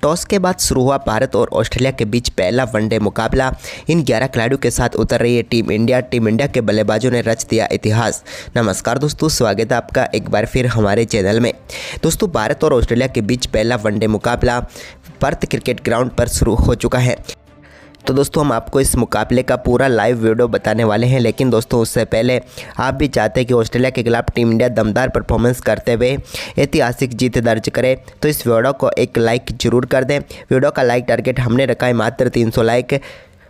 Toss के बाद शुरू हुआ भारत और ऑस्ट्रेलिया के बीच पहला वनडे मुकाबला। इन 11 खिलाड़ियों के साथ उतर रही है टीम इंडिया। टीम इंडिया के बल्लेबाजों ने रच दिया इतिहास। नमस्कार दोस्तों, स्वागत है आपका एक बार फिर हमारे चैनल में। दोस्तों, भारत और ऑस्ट्रेलिया के बीच पहला वनडे मुकाबला पर्थ क्रिकेट ग्राउंड पर शुरू हो चुका है। तो दोस्तों, हम आपको इस मुकाबले का पूरा लाइव वीडियो बताने वाले हैं। लेकिन दोस्तों, उससे पहले आप भी चाहते हैं कि ऑस्ट्रेलिया के खिलाफ टीम इंडिया दमदार परफॉर्मेंस करते हुए ऐतिहासिक जीत दर्ज करे, तो इस वीडियो को एक लाइक जरूर कर दें। वीडियो का लाइक टारगेट हमने रखा है मात्र 300 लाइक।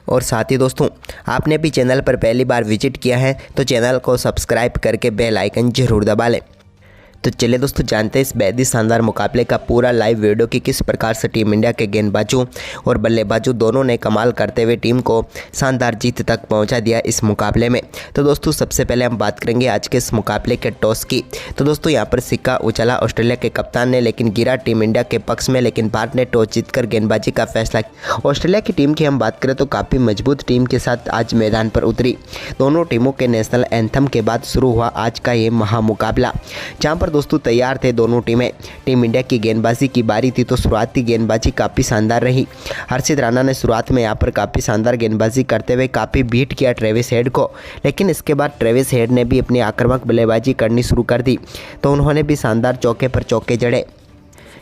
और साथ ही दोस्तों, आपने भी चैनल पर पहली बार विजिट किया है तो चैनल को सब्सक्राइब करके बेल आइकन जरूर दबा लें। तो चलिए दोस्तों, जानते हैं इस बेहद शानदार मुकाबले का पूरा लाइव वीडियो कि किस प्रकार से टीम इंडिया के गेंदबाजों और बल्लेबाजों दोनों ने कमाल करते हुए टीम को शानदार जीत तक पहुंचा दिया इस मुकाबले में। तो दोस्तों, सबसे पहले हम बात करेंगे आज के इस मुकाबले के टॉस की। तो दोस्तों, यहां पर सिक्का उछला ऑस्ट्रेलिया के कप्तान ने, लेकिन गिरा टीम इंडिया के पक्ष में। लेकिन भारत ने टॉस जीतकर गेंदबाजी का फैसला किया। ऑस्ट्रेलिया की टीम की हम बात करें तो काफ़ी मजबूत टीम के साथ आज मैदान पर उतरी। दोनों टीमों के नेशनल एंथम के बाद शुरू हुआ आज का ये महामुकाबला, जहाँ पर दोस्तों तैयार थे दोनों टीमें। टीम इंडिया की गेंदबाजी की बारी थी तो शुरुआती गेंदबाजी काफ़ी शानदार रही। हर्षित राणा ने शुरुआत में यहाँ पर काफ़ी शानदार गेंदबाजी करते हुए काफ़ी बीट किया ट्रेविस हेड को। लेकिन इसके बाद ट्रेविस हेड ने भी अपनी आक्रामक बल्लेबाजी करनी शुरू कर दी तो उन्होंने भी शानदार चौके पर चौके जड़े।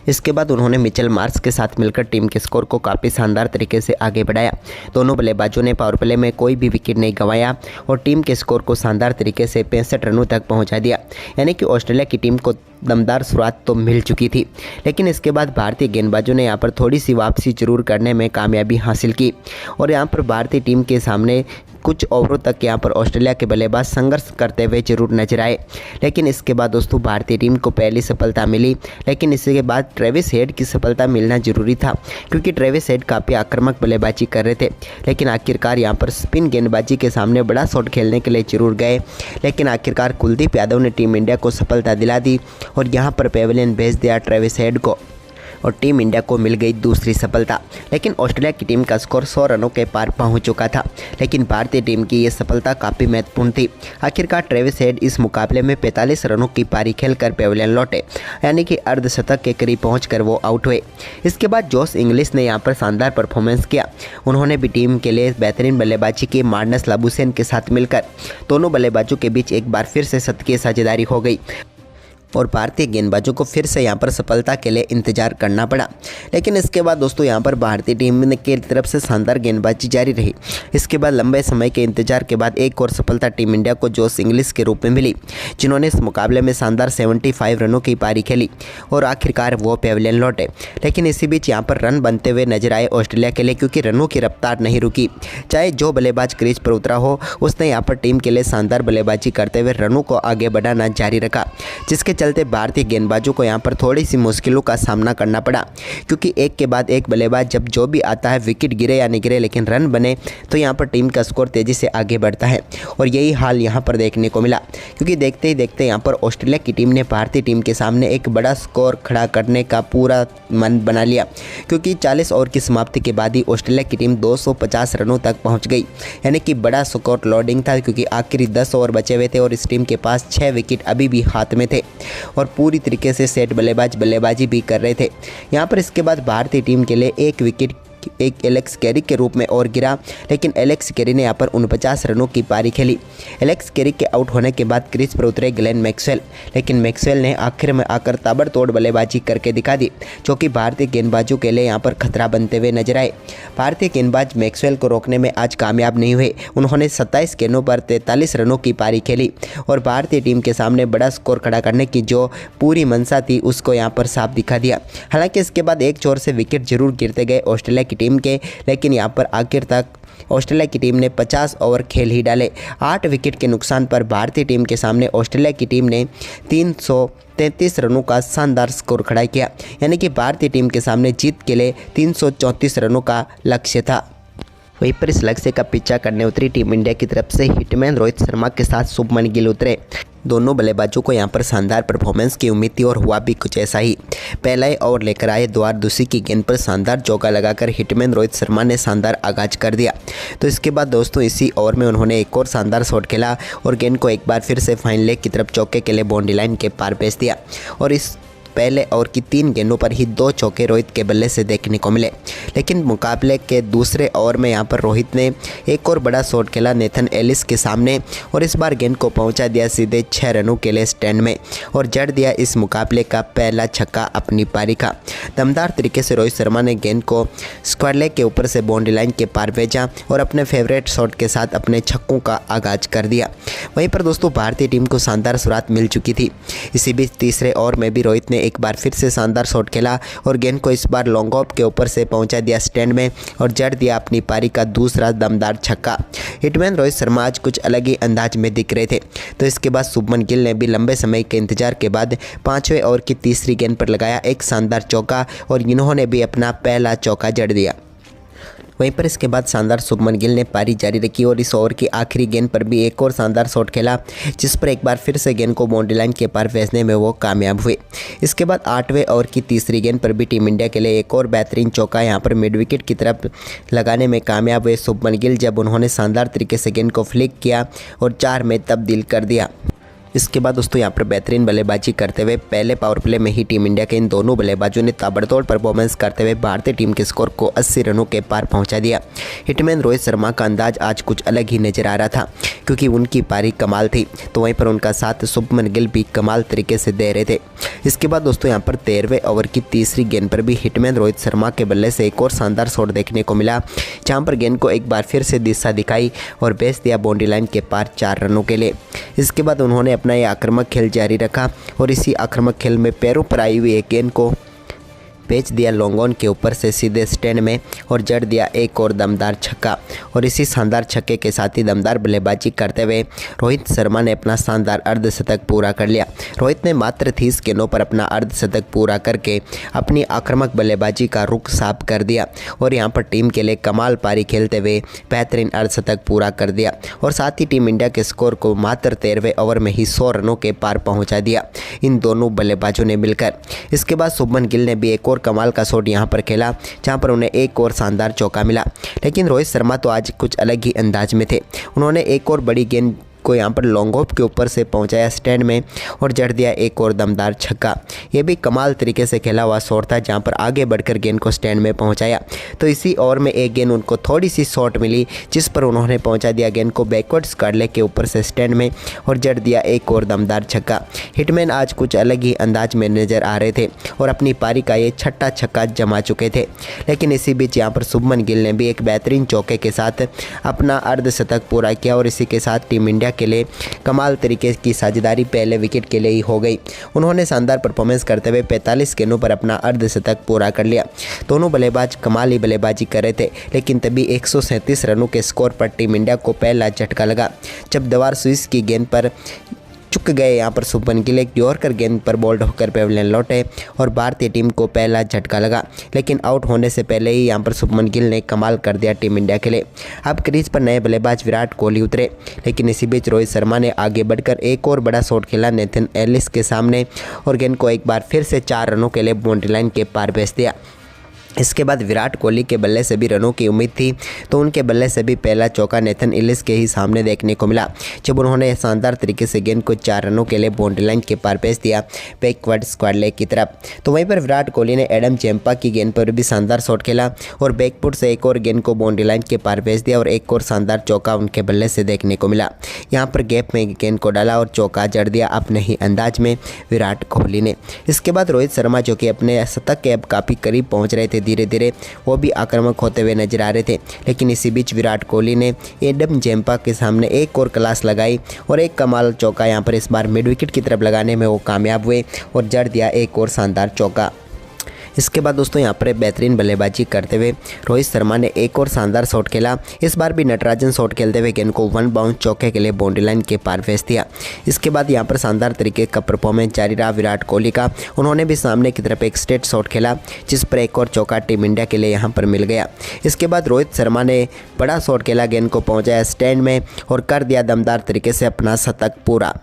इसके बाद उन्होंने मिचेल मार्श के साथ मिलकर टीम के स्कोर को काफ़ी शानदार तरीके से आगे बढ़ाया। दोनों बल्लेबाजों ने पावर प्ले में कोई भी विकेट नहीं गंवाया और टीम के स्कोर को शानदार तरीके से 65 रनों तक पहुंचा दिया। यानी कि ऑस्ट्रेलिया की टीम को दमदार शुरुआत तो मिल चुकी थी, लेकिन इसके बाद भारतीय गेंदबाजों ने यहां पर थोड़ी सी वापसी जरूर करने में कामयाबी हासिल की और यहां पर भारतीय टीम के सामने कुछ ओवरों तक यहाँ पर ऑस्ट्रेलिया के बल्लेबाज संघर्ष करते हुए जरूर नजर आए। लेकिन इसके बाद दोस्तों, भारतीय टीम को पहली सफलता मिली। लेकिन इसके बाद ट्रेविस हेड की सफलता मिलना जरूरी था, क्योंकि ट्रेविस हेड काफ़ी आक्रामक बल्लेबाजी कर रहे थे। लेकिन आखिरकार यहाँ पर स्पिन गेंदबाजी के सामने बड़ा शॉट खेलने के लिए जरूर गए। लेकिन आखिरकार कुलदीप यादव ने टीम इंडिया को सफलता दिला दी और यहाँ पर पेविलियन भेज दिया ट्रेविस हेड को और टीम इंडिया को मिल गई दूसरी सफलता। लेकिन ऑस्ट्रेलिया की टीम का स्कोर 100 रनों के पार पहुंच चुका था। लेकिन भारतीय टीम की ये सफलता काफ़ी महत्वपूर्ण थी। आखिरकार ट्रेविस हेड इस मुकाबले में 45 रनों की पारी खेलकर पेविलियन लौटे, यानी कि अर्धशतक के करीब पहुंचकर वो आउट हुए। इसके बाद जोश इंग्लिश ने यहाँ पर शानदार परफॉर्मेंस किया। उन्होंने भी टीम के लिए बेहतरीन बल्लेबाजी की। मार्नस लाबुशेन के साथ मिलकर दोनों बल्लेबाजों के बीच एक बार फिर से शतकीय साझेदारी हो गई और भारतीय गेंदबाजों को फिर से यहाँ पर सफलता के लिए इंतजार करना पड़ा। लेकिन इसके बाद दोस्तों, यहाँ पर भारतीय टीम की तरफ से शानदार गेंदबाजी जारी रही। इसके बाद लंबे समय के इंतजार के बाद एक और सफलता टीम इंडिया को जोश इंग्लिश के रूप में मिली, जिन्होंने इस मुकाबले में शानदार 75 रनों की पारी खेली और आखिरकार वो पेविलियन लौटे। लेकिन इसी बीच यहाँ पर रन बनते हुए नजर आए ऑस्ट्रेलिया के लिए, क्योंकि रनों की रफ्तार नहीं रुकी। चाहे जो बल्लेबाज क्रीज पर उतरा हो, उसने यहाँ पर टीम के लिए शानदार बल्लेबाजी करते हुए रनों को आगे बढ़ाना जारी रखा, जिसके चलते भारतीय गेंदबाजों को यहां पर थोड़ी सी मुश्किलों का सामना करना पड़ा। क्योंकि एक के बाद एक बल्लेबाज जब जो भी आता है, विकेट गिरे या नहीं गिरे, लेकिन रन बने तो यहां पर टीम का स्कोर तेज़ी से आगे बढ़ता है। और यही हाल यहां पर देखने को मिला, क्योंकि देखते ही देखते यहां पर ऑस्ट्रेलिया की टीम ने भारतीय टीम के सामने एक बड़ा स्कोर खड़ा करने का पूरा मन बना लिया। क्योंकि 40 ओवर की समाप्ति के बाद ही ऑस्ट्रेलिया की टीम 250 रनों तक पहुँच गई, यानी कि बड़ा स्कोर लोडिंग था। क्योंकि आखिरी 10 ओवर बचे हुए थे और इस टीम के पास 6 विकेट अभी भी हाथ में थे और पूरी तरीके से सेट बल्लेबाजी भी कर रहे थे। यहाँ पर इसके बाद भारतीय टीम के लिए एक विकेट एक एलेक्स कैरी के रूप में और गिरा। लेकिन एलेक्स कैरी ने यहाँ पर 49 रनों की पारी खेली। एलेक्स कैरी के आउट होने के बाद क्रीज पर उतरे ग्लेन मैक्सवेल, लेकिन मैक्सवेल ने आखिर में आकर ताबड़तोड़ बल्लेबाजी करके दिखा दी, जो कि भारतीय गेंदबाजों के लिए यहाँ पर खतरा बनते हुए नजर आए। भारतीय गेंदबाज मैक्सवेल को रोकने में आज कामयाब नहीं हुए। उन्होंने 27 गेंदों पर 43 रनों की पारी खेली और भारतीय टीम के सामने बड़ा स्कोर खड़ा करने की जो पूरी मंशा थी उसको यहाँ पर साफ दिखा दिया। हालांकि इसके बाद एक छोर से विकेट जरूर गिरते गए ऑस्ट्रेलिया की टीम के, लेकिन यहाँ पर आखिर तक ऑस्ट्रेलिया की टीम ने 50 ओवर खेल ही डाले। 8 विकेट के नुकसान पर भारतीय टीम के सामने ऑस्ट्रेलिया की टीम ने 333 रनों का शानदार स्कोर खड़ा किया, यानी कि भारतीय टीम के सामने जीत के लिए 334 रनों का लक्ष्य था। वहीं पर इस लक्ष्य का पीछा करने उतरी टीम इंडिया की तरफ से हिटमैन रोहित शर्मा के साथ शुभमन गिल उतरे। दोनों बल्लेबाजों को यहां पर शानदार परफॉर्मेंस की उम्मीद थी और हुआ भी कुछ ऐसा ही। पहला ओवर लेकर आए द्वारदुसी की गेंद पर शानदार चौका लगाकर हिटमैन रोहित शर्मा ने शानदार आगाज कर दिया। तो इसके बाद दोस्तों इसी ओवर में उन्होंने एक और शानदार शॉट खेला और गेंद को एक बार फिर से फाइन लेग की तरफ चौके के लिए बाउंड्री लाइन के पार भेज दिया और इस पहले ओवर की 3 गेंदों पर ही 2 चौके रोहित के बल्ले से देखने को मिले। लेकिन मुकाबले के दूसरे ओवर में यहाँ पर रोहित ने एक और बड़ा शॉट खेला नेथन एलिस के सामने और इस बार गेंद को पहुंचा दिया सीधे 6 रनों के लिए स्टैंड में और जड़ दिया इस मुकाबले का पहला छक्का अपनी पारी का। दमदार तरीके से रोहित शर्मा ने गेंद को स्क्वायर लेग के ऊपर से बाउंड्री लाइन के पार भेजा और अपने फेवरेट शॉट के साथ अपने छक्कों का आगाज कर दिया। वहीं पर दोस्तों भारतीय टीम को शानदार शुरुआत मिल चुकी थी। इसी बीच तीसरे ओवर में भी रोहित ने एक बार फिर से शानदार शॉट खेला और गेंद को इस बार लॉन्ग ऑफ के ऊपर से पहुंचा दिया स्टैंड में और जड़ दिया अपनी पारी का दूसरा दमदार छक्का। हिटमैन रोहित शर्मा आज कुछ अलग ही अंदाज में दिख रहे थे। तो इसके बाद शुभमन गिल ने भी लंबे समय के इंतजार के बाद 5वें ओवर की तीसरी गेंद पर लगाया एक शानदार चौका और इन्होंने भी अपना पहला चौका जड़ दिया। वहीं पर इसके बाद शानदार शुभमन गिल ने पारी जारी रखी और इस ओवर की आखिरी गेंद पर भी एक और शानदार शॉट खेला जिस पर एक बार फिर से गेंद को बाउंड्री लाइन के पार भेजने में वो कामयाब हुए। इसके बाद 8वें ओवर की तीसरी गेंद पर भी टीम इंडिया के लिए एक और बेहतरीन चौका यहां पर मिड विकेट की तरफ लगाने में कामयाब हुए शुभमन गिल जब उन्होंने शानदार तरीके से गेंद को फ्लिक किया और 4 में तब्दील कर दिया। इसके बाद दोस्तों यहाँ पर बेहतरीन बल्लेबाजी करते हुए पहले पावर प्ले में ही टीम इंडिया के इन दोनों बल्लेबाजों ने ताबड़तोड़ परफॉर्मेंस करते हुए भारतीय टीम के स्कोर को 80 रनों के पार पहुंचा दिया। हिटमैन रोहित शर्मा का अंदाज आज कुछ अलग ही नजर आ रहा था क्योंकि उनकी पारी कमाल थी, तो वहीं पर उनका साथ शुभमन गिल भी कमाल तरीके से दे रहे थे। इसके बाद दोस्तों यहाँ पर 13वें ओवर की तीसरी गेंद पर भी हिटमैन रोहित शर्मा के बल्ले से एक और शानदार शॉट देखने को मिला जहाँ पर गेंद को एक बार फिर से दिशा दिखाई और भेज दिया बाउंड्री लाइन के पार 4 रनों के लिए। इसके बाद उन्होंने अपना ये आक्रामक खेल जारी रखा और इसी आक्रामक खेल में पैरों पर आई हुई एक गेंद को भेज दिया लॉन्ग ऑन के ऊपर से सीधे स्टैंड में और जड़ दिया एक और दमदार छक्का और इसी शानदार छक्के के साथ ही दमदार बल्लेबाजी करते हुए रोहित शर्मा ने अपना शानदार अर्धशतक पूरा कर लिया। रोहित ने मात्र 30 गेंदों पर अपना अर्धशतक पूरा करके अपनी आक्रामक बल्लेबाजी का रुख साफ कर दिया और यहां पर टीम के लिए कमाल पारी खेलते हुए बेहतरीन अर्धशतक पूरा कर दिया और साथ ही टीम इंडिया के स्कोर को मात्र 13वें ओवर में ही 100 रनों के पार पहुँचा दिया इन दोनों बल्लेबाजों ने मिलकर। इसके बाद शुभमन गिल ने भी एक और कमाल का शॉट यहां पर खेला जहां पर उन्हें एक और शानदार चौका मिला। लेकिन रोहित शर्मा तो आज कुछ अलग ही अंदाज में थे। उन्होंने एक और बड़ी गेंद को यहां पर लॉन्ग ऑफ के ऊपर से पहुंचाया स्टैंड में और जड़ दिया एक और दमदार छक्का। ये भी कमाल तरीके से खेला हुआ शॉट था जहां पर आगे बढ़कर गेंद को स्टैंड में पहुंचाया। तो इसी ओवर में एक गेंद उनको थोड़ी सी शॉट मिली जिस पर उन्होंने पहुंचा दिया गेंद को बैकवर्ड स्क्वायर लेग के ऊपर से स्टैंड में और जड़ दिया एक और दमदार छक्का। हिटमैन आज कुछ अलग ही अंदाज में नजर आ रहे थे और अपनी पारी का ये 6ठा छक्का जमा चुके थे। लेकिन इसी बीच यहाँ पर शुभमन गिल ने भी एक बेहतरीन चौके के साथ अपना अर्धशतक पूरा किया और इसी के साथ टीम इंडिया के लिए कमाल तरीके की साझेदारी पहले विकेट के लिए ही हो गई। उन्होंने शानदार परफॉर्मेंस करते हुए 45 गेंदों पर अपना अर्धशतक पूरा कर लिया। दोनों बल्लेबाज कमाल ही बल्लेबाजी कर रहे थे लेकिन तभी 137 रनों के स्कोर पर टीम इंडिया को पहला झटका लगा जब दवार स्विस की गेंद पर चुक गए। यहाँ पर शुभमन गिल एक यॉर्कर गेंद पर बोल्ड होकर पेविलियन लौटे और भारतीय टीम को पहला झटका लगा। लेकिन आउट होने से पहले ही यहाँ पर शुभमन गिल ने कमाल कर दिया टीम इंडिया के लिए। अब क्रीज पर नए बल्लेबाज विराट कोहली उतरे लेकिन इसी बीच रोहित शर्मा ने आगे बढ़कर एक और बड़ा शॉट खेला नेथन एलिस के सामने और गेंद को एक बार फिर से 4 रनों के लिए बाउंड्री लाइन के पार भेज दिया। इसके बाद विराट कोहली के बल्ले से भी रनों की उम्मीद थी तो उनके बल्ले से भी पहला चौका नेथन एलिस के ही सामने देखने को मिला जब उन्होंने शानदार तरीके से गेंद को 4 रनों के लिए बाउंड्री लाइन के पार भेज दिया बैकवर्ड स्क्वायर लेग की तरफ। तो वहीं पर विराट कोहली ने एडम चैम्पा की गेंद पर भी शानदार शॉट खेला और बैकफुट से एक और गेंद को बाउंड्री लाइन के पार भेज दिया और एक और शानदार चौका उनके बल्ले से देखने को मिला। यहाँ पर गैप में गेंद को डाला और चौका जड़ दिया अपने ही अंदाज में विराट कोहली ने। इसके बाद रोहित शर्मा जो कि अपने शतक के अब काफ़ी करीब पहुँच रहे थे, धीरे धीरे वो भी आक्रामक होते हुए नजर आ रहे थे। लेकिन इसी बीच विराट कोहली ने एडम चैम्पा के सामने एक और क्लास लगाई और एक कमाल चौका यहाँ पर इस बार मिड विकेट की तरफ लगाने में वो कामयाब हुए और जड़ दिया एक और शानदार चौका। इसके बाद दोस्तों यहाँ पर बेहतरीन बल्लेबाजी करते हुए रोहित शर्मा ने एक और शानदार शॉट खेला। इस बार भी नटराजन शॉट खेलते हुए गेंद को 1 बाउंस चौके के लिए बाउंड्री लाइन के पार भेज दिया। इसके बाद यहाँ पर शानदार तरीके का परफॉर्मेंस जारी रहा विराट कोहली का। उन्होंने भी सामने की तरफ एक स्ट्रेट शॉट खेला जिस पर एक और चौका टीम इंडिया के लिए यहाँ पर मिल गया। इसके बाद रोहित शर्मा ने बड़ा शॉट खेला, गेंद को पहुँचाया स्टैंड में और कर दिया दमदार तरीके से अपना शतक पूरा।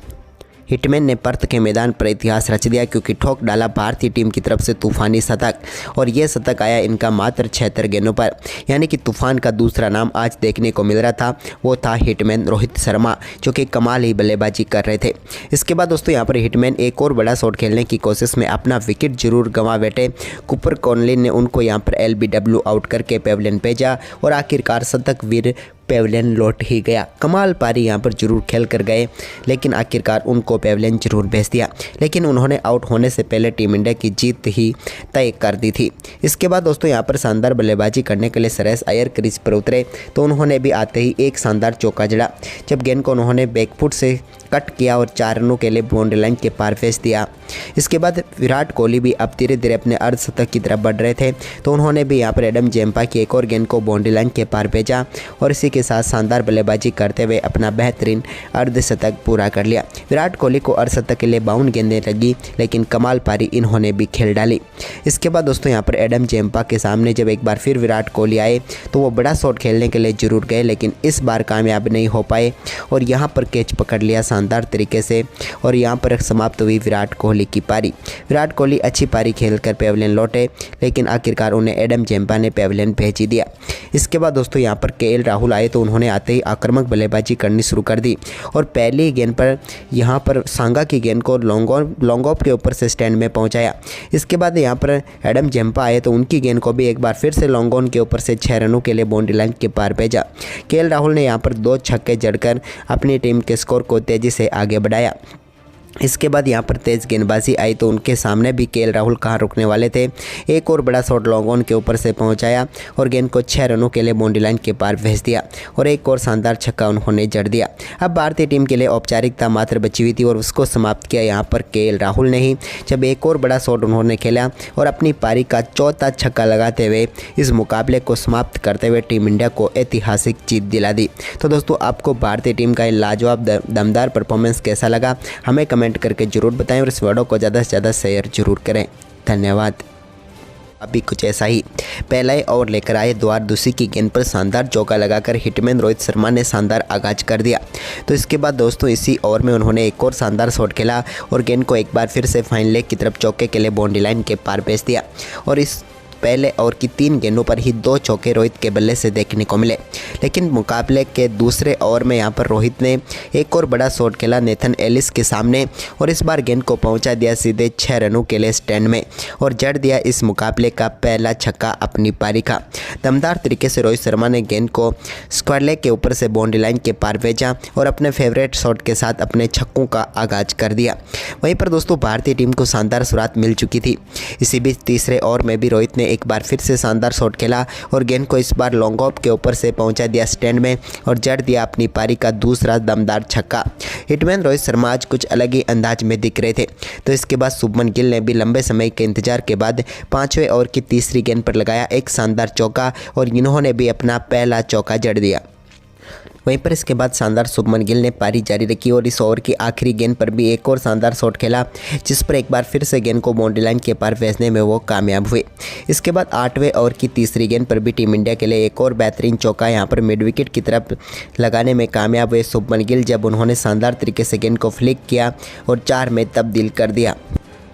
हिटमैन ने पर्थ के मैदान पर इतिहास रच दिया, क्योंकि ठोक डाला भारतीय टीम की तरफ से तूफानी शतक, और यह शतक आया इनका मात्र 76 गेंदों पर। यानी कि तूफान का दूसरा नाम आज देखने को मिल रहा था, वो था हिटमैन रोहित शर्मा, जो कि कमाल ही बल्लेबाजी कर रहे थे। इसके बाद दोस्तों यहाँ पर हिटमैन एक और बड़ा शॉट खेलने की कोशिश में अपना विकेट जरूर गंवा बैठे। कूपर कॉनली ने उनको यहाँ पर LBW आउट करके पेविलियन भेजा और आखिरकार शतक वीर पेविलियन लौट ही गया। कमाल पारी यहाँ पर जरूर खेल कर गए, लेकिन आखिरकार उनको पेविलियन जरूर भेज दिया। लेकिन उन्होंने आउट होने से पहले टीम इंडिया की जीत ही तय कर दी थी। इसके बाद दोस्तों यहाँ पर शानदार बल्लेबाजी करने के लिए श्रेयस अय्यर क्रीज पर उतरे, तो उन्होंने भी आते ही एक शानदार चौका जड़ा, जब गेंद को उन्होंने बैकफुट से कट किया और 4 रनों के लिए बाउंड्री लाइन के पार भेज दिया। इसके बाद विराट कोहली भी अब धीरे धीरे अपने अर्धशतक की तरफ बढ़ रहे थे, तो उन्होंने भी यहाँ पर एडम जेम्पा की एक और गेंद को बाउंड्री लाइन के पार भेजा और इसी के साथ शानदार बल्लेबाजी करते हुए अपना बेहतरीन अर्धशतक पूरा कर लिया। विराट कोहली को अर्धशतक के लिए 52 गेंदें लगी, लेकिन कमाल पारी इन्होंने भी खेल डाली। इसके बाद दोस्तों यहाँ पर एडम जेम्पा के सामने जब एक बार फिर विराट कोहली आए, तो वो बड़ा शॉट खेलने के लिए जरूर गए, लेकिन इस बार कामयाब नहीं हो पाए और यहाँ पर कैच पकड़ लिया शानदार तरीके से, और यहाँ पर समाप्त हुई विराट कोहली की पारी। विराट कोहली अच्छी पारी खेलकर पेविलियन लौटे, लेकिन आखिरकार उन्हें एडम जेम्पा ने पेविलियन भेज ही दिया। इसके बाद दोस्तों यहाँ पर KL राहुल आए, तो उन्होंने आते ही आक्रामक बल्लेबाजी करनी शुरू कर दी और पहली गेंद पर यहाँ पर सांगा की गेंद को लॉन्ग ऑफ के ऊपर से स्टैंड में पहुँचाया। इसके बाद यहाँ पर एडम जेम्पा आए, तो उनकी गेंद को भी एक बार फिर से लॉन्ग ऑन के ऊपर से 6 रनों के लिए बाउंड्री लाइन के पार भेजा। KL राहुल ने यहाँ पर 2 छक्के जड़कर अपनी टीम के स्कोर को तेज़ी से आगे बढ़ाया। इसके बाद यहाँ पर तेज़ गेंदबाजी आई, तो उनके सामने भी KL राहुल कहाँ रुकने वाले थे। एक और बड़ा शॉट लॉन्ग ऑन के ऊपर से पहुँचाया और गेंद को 6 रनों के लिए बाउंड्री लाइन के पार भेज दिया और एक और शानदार छक्का उन्होंने जड़ दिया। अब भारतीय टीम के लिए औपचारिकता मात्र बची हुई थी और उसको समाप्त किया यहाँ पर KL राहुल ने ही, जब एक और बड़ा शॉट उन्होंने खेला और अपनी पारी का चौथा छक्का लगाते हुए इस मुकाबले को समाप्त करते हुए टीम इंडिया को ऐतिहासिक जीत दिला दी। तो दोस्तों आपको भारतीय टीम का लाजवाब दमदार परफॉर्मेंस कैसा लगा, हमें कमेंट करके जरूर बताएं और इस वीडियो को ज़्यादा से ज़्यादा शेयर जरूर करें। धन्यवाद। अभी कुछ ऐसा ही पहला ओवर लेकर आए द्वारदुसी की गेंद पर शानदार चौका लगाकर हिटमैन रोहित शर्मा ने शानदार आगाज कर दिया। तो इसके बाद दोस्तों इसी ओवर में उन्होंने एक और शानदार शॉट खेला और गेंद को एक बार फिर से फाइन लेग की तरफ चौके के लिए बाउंड्री लाइन के पार भेज दिया और इस पहले ओवर की 3 गेंदों पर ही 2 चौके रोहित के बल्ले से देखने को मिले। लेकिन मुकाबले के दूसरे ओवर में यहाँ पर रोहित ने एक और बड़ा शॉट खेला नेथन एलिस के सामने और इस बार गेंद को पहुँचा दिया सीधे 6 रनों के लिए स्टैंड में और जड़ दिया इस मुकाबले का पहला छक्का अपनी पारी का। दमदार तरीके से रोहित शर्मा ने गेंद को स्क्वायर लेग के ऊपर से बाउंड्री लाइन के पार भेजा और अपने फेवरेट शॉट के साथ अपने छक्कों का आगाज कर दिया। वहीं पर दोस्तों भारतीय टीम को शानदार शुरुआत मिल चुकी थी। इसी बीच तीसरे ओवर में भी रोहित ने एक बार फिर से शानदार शॉट खेला और गेंद को इस बार लॉन्ग ऑफ के ऊपर से पहुंचा दिया स्टैंड में और जड़ दिया अपनी पारी का दूसरा दमदार छक्का। हिटमैन रोहित शर्मा आज कुछ अलग ही अंदाज में दिख रहे थे। तो इसके बाद शुभमन गिल ने भी लंबे समय के इंतजार के बाद 5वें ओवर की तीसरी गेंद पर लगाया एक शानदार चौका और इन्होंने भी अपना पहला चौका जड़ दिया। वहीं पर इसके बाद शानदार शुभमन गिल ने पारी जारी रखी और इस ओवर की आखिरी गेंद पर भी एक और शानदार शॉट खेला जिस पर एक बार फिर से गेंद को बाउंड्री लाइन के पार भेजने में वो कामयाब हुए। इसके बाद 8वें ओवर की तीसरी गेंद पर भी टीम इंडिया के लिए एक और बेहतरीन चौका यहां पर मिड विकेट की तरफ लगाने में कामयाब हुए शुभमन गिल, जब उन्होंने शानदार तरीके से गेंद को फ्लिक किया और 4 में तब्दील कर दिया।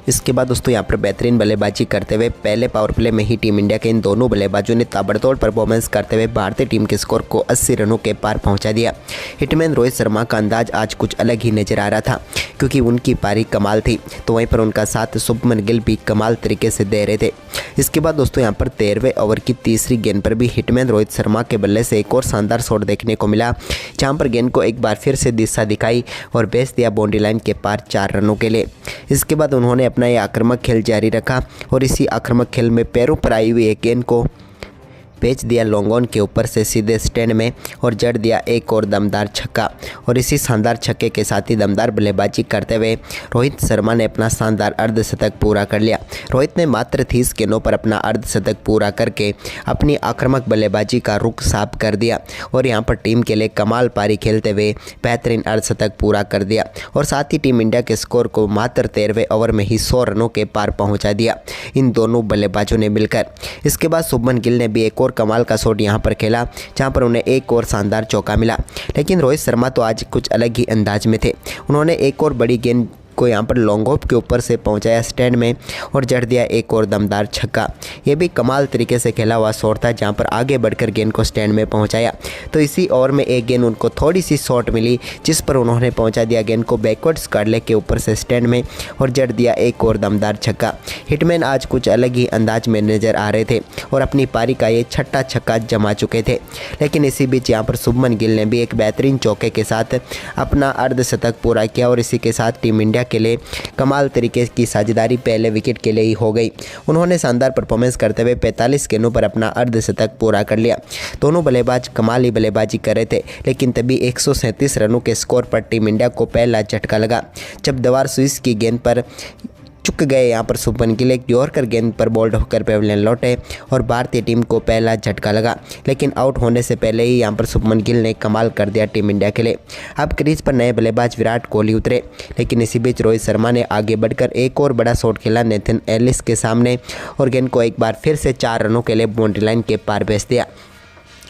इसके बाद दोस्तों यहाँ पर बेहतरीन बल्लेबाजी करते हुए पहले पावर प्ले में ही टीम इंडिया के इन दोनों बल्लेबाजों ने ताबड़तोड़ परफॉर्मेंस करते हुए भारतीय टीम के स्कोर को 80 रनों के पार पहुंचा दिया। हिटमैन रोहित शर्मा का अंदाज आज कुछ अलग ही नजर आ रहा था क्योंकि उनकी पारी कमाल थी, तो वहीं पर उनका साथ शुभमन गिल भी कमाल तरीके से दे रहे थे। इसके बाद दोस्तों यहाँ पर 13वें ओवर की तीसरी गेंद पर भी हिटमैन रोहित शर्मा के बल्ले से एक और शानदार शॉट देखने को मिला, जहाँ पर गेंद को एक बार फिर से दिशा दिखाई और भेज दिया बाउंड्री लाइन के पार 4 रनों के लिए। इसके बाद उन्होंने अपना ये आक्रामक खेल जारी रखा और इसी आक्रामक खेल में पैरों पर आई हुई एक गेंद को भेज दिया लॉन्ग ऑन के ऊपर से सीधे स्टैंड में और जड़ दिया एक और दमदार छक्का और इसी शानदार छक्के के साथ ही दमदार बल्लेबाजी करते हुए रोहित शर्मा ने अपना शानदार अर्धशतक पूरा कर लिया। रोहित ने मात्र 30 गेंदों पर अपना अर्धशतक पूरा करके अपनी आक्रामक बल्लेबाजी का रुख साफ कर दिया और यहां पर टीम के लिए कमाल पारी खेलते हुए बेहतरीन अर्धशतक पूरा कर दिया और साथ ही टीम इंडिया के स्कोर को मात्र 13वें ओवर में ही 100 रनों के पार पहुँचा दिया इन दोनों बल्लेबाजों ने मिलकर। इसके बाद शुभमन गिल ने भी एक और और कमाल का शॉट यहाँ पर खेला, जहाँ पर उन्हें एक और शानदार चौका मिला। लेकिन रोहित शर्मा तो आज कुछ अलग ही अंदाज में थे। उन्होंने एक और बड़ी गेंद को यहाँ पर लॉन्ग ऑफ के ऊपर से पहुँचाया स्टैंड में और जड़ दिया एक और दमदार छक्का। ये भी कमाल तरीके से खेला हुआ शॉट था, जहाँ पर आगे बढ़कर गेंद को स्टैंड में पहुँचाया। तो इसी ओवर में एक गेंद उनको थोड़ी सी शॉट मिली, जिस पर उन्होंने पहुँचा दिया गेंद को बैकवर्ड स्क्वाडलेग के ऊपर से स्टैंड में और जड़ दिया एक और दमदार छक्का। हिटमैन आज कुछ अलग ही अंदाज में नजर आ रहे थे और अपनी पारी का ये छठा छक्का जमा चुके थे। लेकिन इसी बीच यहाँ पर शुभमन गिल ने भी एक बेहतरीन चौके के साथ अपना अर्धशतक पूरा किया और इसी के साथ टीम इंडिया के लिए कमाल तरीके की साझेदारी पहले विकेट के लिए ही हो गई। उन्होंने शानदार परफॉर्मेंस करते हुए 45 गेंदों पर अपना अर्धशतक पूरा कर लिया। दोनों बल्लेबाज कमाली बल्लेबाजी कर रहे थे, लेकिन तभी 137 रनों के स्कोर पर टीम इंडिया को पहला झटका लगा, जब दवार स्विस की गेंद पर चुक गए। यहाँ पर शुभमन गिल एक यॉर्कर गेंद पर बोल्ड होकर पेविलियन लौटे और भारतीय टीम को पहला झटका लगा। लेकिन आउट होने से पहले ही यहाँ पर शुभमन गिल ने कमाल कर दिया टीम इंडिया के लिए। अब क्रीज पर नए बल्लेबाज विराट कोहली उतरे, लेकिन इसी बीच रोहित शर्मा ने आगे बढ़कर एक और बड़ा शॉट खेला नेथन एलिस के सामने और गेंद को एक बार फिर से 4 रनों के लिए बाउंड्री लाइन के पार भेज दिया।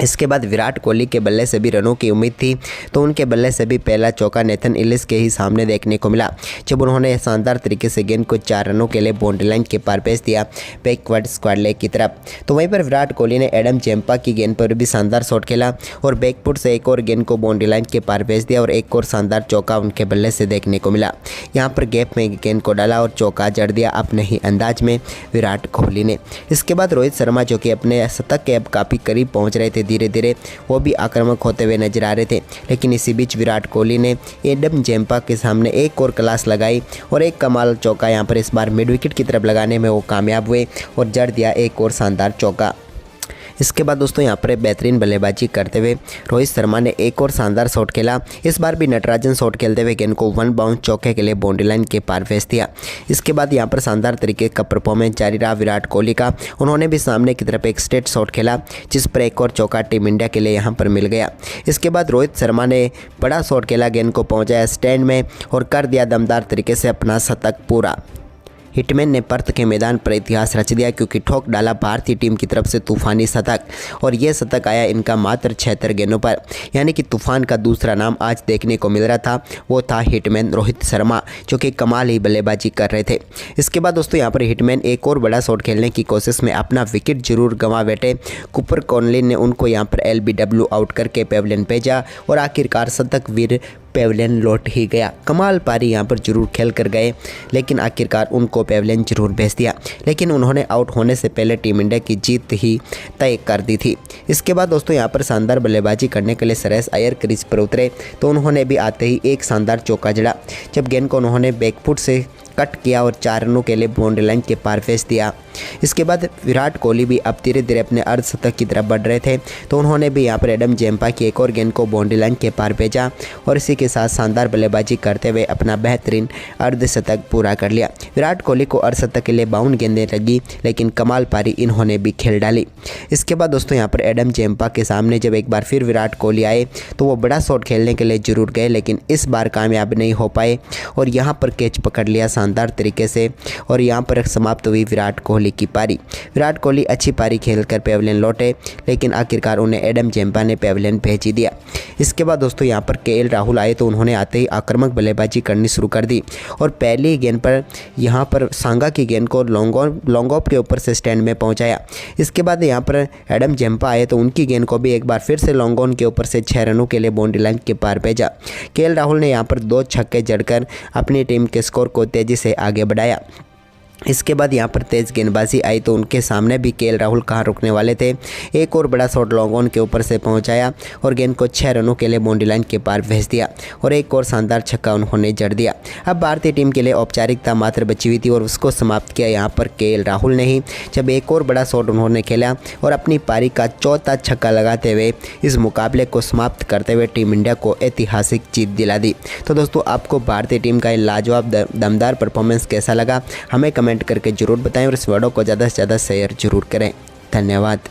इसके बाद विराट कोहली के बल्ले से भी रनों की उम्मीद थी, तो उनके बल्ले से भी पहला चौका नेथन एलिस के ही सामने देखने को मिला, जब उन्होंने शानदार तरीके से गेंद को 4 रनों के लिए बाउंड्री लाइन के पार भेज दिया बैकवर्ड स्क्वाडलेग की तरफ। तो वहीं पर विराट कोहली ने एडम जेम्पा की गेंद पर भी शानदार शॉट खेला और बैकफुट से एक और गेंद को बाउंड्री लाइन के पार भेज दिया और एक और शानदार चौका उनके बल्ले से देखने को मिला। यहाँ पर गैप में गेंद को डाला और चौका जड़ दिया अपने ही अंदाज में विराट कोहली ने। इसके बाद रोहित शर्मा, जो कि अपने शतक के अब काफ़ी करीब पहुँच रहे थे, धीरे धीरे वो भी आक्रामक होते हुए नजर आ रहे थे। लेकिन इसी बीच विराट कोहली ने एडम जेम्पा के सामने एक और क्लास लगाई और एक कमाल चौका यहाँ पर इस बार मिड विकेट की तरफ लगाने में वो कामयाब हुए और जड़ दिया एक और शानदार चौका। इसके बाद दोस्तों यहाँ पर बेहतरीन बल्लेबाजी करते हुए रोहित शर्मा ने एक और शानदार शॉट खेला। इस बार भी नटराजन शॉट खेलते हुए गेंद को 1 बाउंस चौके के लिए बाउंड्री लाइन के पार भेज दिया। इसके बाद यहाँ पर शानदार तरीके का परफॉर्मेंस जारी रहा विराट कोहली का। उन्होंने भी सामने की तरफ एक स्ट्रेट शॉट खेला, जिस पर एक और चौका टीम इंडिया के लिए यहाँ पर मिल गया। इसके बाद रोहित शर्मा ने बड़ा शॉट खेला, गेंद को पहुँचाया स्टैंड में और कर दिया दमदार तरीके से अपना शतक पूरा। हिटमैन ने पर्थ के मैदान पर इतिहास रच दिया, क्योंकि ठोक डाला भारतीय टीम की तरफ से तूफानी शतक और ये शतक आया इनका मात्र 76 गेंदों पर। यानी कि तूफान का दूसरा नाम आज देखने को मिल रहा था, वो था हिटमैन रोहित शर्मा, जो कि कमाल ही बल्लेबाजी कर रहे थे। इसके बाद दोस्तों यहाँ पर हिटमैन एक और बड़ा शॉट खेलने की कोशिश में अपना विकेट जरूर गंवा बैठे। कूपर कॉनली ने उनको यहाँ पर LBW आउट करके पेविलियन भेजा और आखिरकार शतक वीर पेविलियन लौट ही गया। कमाल पारी यहाँ पर जरूर खेल कर गए, लेकिन आखिरकार उनको पेविलियन जरूर भेज दिया। लेकिन उन्होंने आउट होने से पहले टीम इंडिया की जीत ही तय कर दी थी। इसके बाद दोस्तों यहाँ पर शानदार बल्लेबाजी करने के लिए श्रेयस अय्यर क्रीज पर उतरे, तो उन्होंने भी आते ही एक शानदार चौका जड़ा, जब गेंद को उन्होंने बैकफुट से कट किया और 4 रनों के लिए बाउंड्री लाइन के पार भेज दिया। इसके बाद विराट कोहली भी अब धीरे धीरे अपने अर्धशतक की तरफ बढ़ रहे थे, तो उन्होंने भी यहाँ पर एडम जेम्पा की एक और गेंद को बाउंड्री लाइन के पार भेजा और इसी के साथ शानदार बल्लेबाजी करते हुए अपना बेहतरीन अर्धशतक पूरा कर लिया। विराट कोहली को अर्धशतक के लिए 52 गेंदें लगी, लेकिन कमाल पारी इन्होंने भी खेल डाली। इसके बाद दोस्तों यहाँ पर एडम जेम्पा के सामने जब एक बार फिर विराट कोहली आए, तो वो बड़ा शॉट खेलने के लिए जरूर गए, लेकिन इस बार कामयाब नहीं हो पाए और यहाँ पर कैच पकड़ लिया शानदार तरीके से और यहाँ पर समाप्त हुई विराट कोहली की पारी। विराट कोहली अच्छी पारी खेलकर पेविलियन लौटे, लेकिन आखिरकार उन्हें एडम जेम्पा ने पेविलियन भेज ही दिया। इसके बाद दोस्तों यहाँ पर KL राहुल आए, तो उन्होंने आते ही आक्रामक बल्लेबाजी करनी शुरू कर दी और पहली गेंद पर यहाँ पर सांगा की गेंद को लॉन्ग ऑफ के ऊपर से स्टैंड में पहुँचाया। इसके बाद यहाँ पर एडम जेम्पा आए, तो उनकी गेंद को भी एक बार फिर से लॉन्ग ऑन के ऊपर से 6 रनों के लिए बाउंड्री लाइन के पार भेजा। KL राहुल ने यहाँ पर 2 छक्के जड़कर अपनी टीम के स्कोर को तेज़ी से आगे बढ़ाया। इसके बाद यहाँ पर तेज़ गेंदबाजी आई, तो उनके सामने भी KL राहुल कहाँ रुकने वाले थे। एक और बड़ा शॉट लॉन्ग ऑन के ऊपर से पहुँचाया और गेंद को 6 रनों के लिए बाउंड्री लाइन के पार भेज दिया और एक और शानदार छक्का उन्होंने जड़ दिया। अब भारतीय टीम के लिए औपचारिकता मात्र बची हुई थी और उसको समाप्त किया यहाँ पर KL राहुल ने ही, जब एक और बड़ा शॉट उन्होंने खेला और अपनी पारी का चौथा छक्का लगाते हुए इस मुकाबले को समाप्त करते हुए टीम इंडिया को ऐतिहासिक जीत दिला दी। तो दोस्तों आपको भारतीय टीम का लाजवाब दमदार परफॉर्मेंस कैसा लगा, हमें कमेंट करके जरूर बताएं और इस वीडियो को ज़्यादा से ज़्यादा शेयर जरूर करें। धन्यवाद।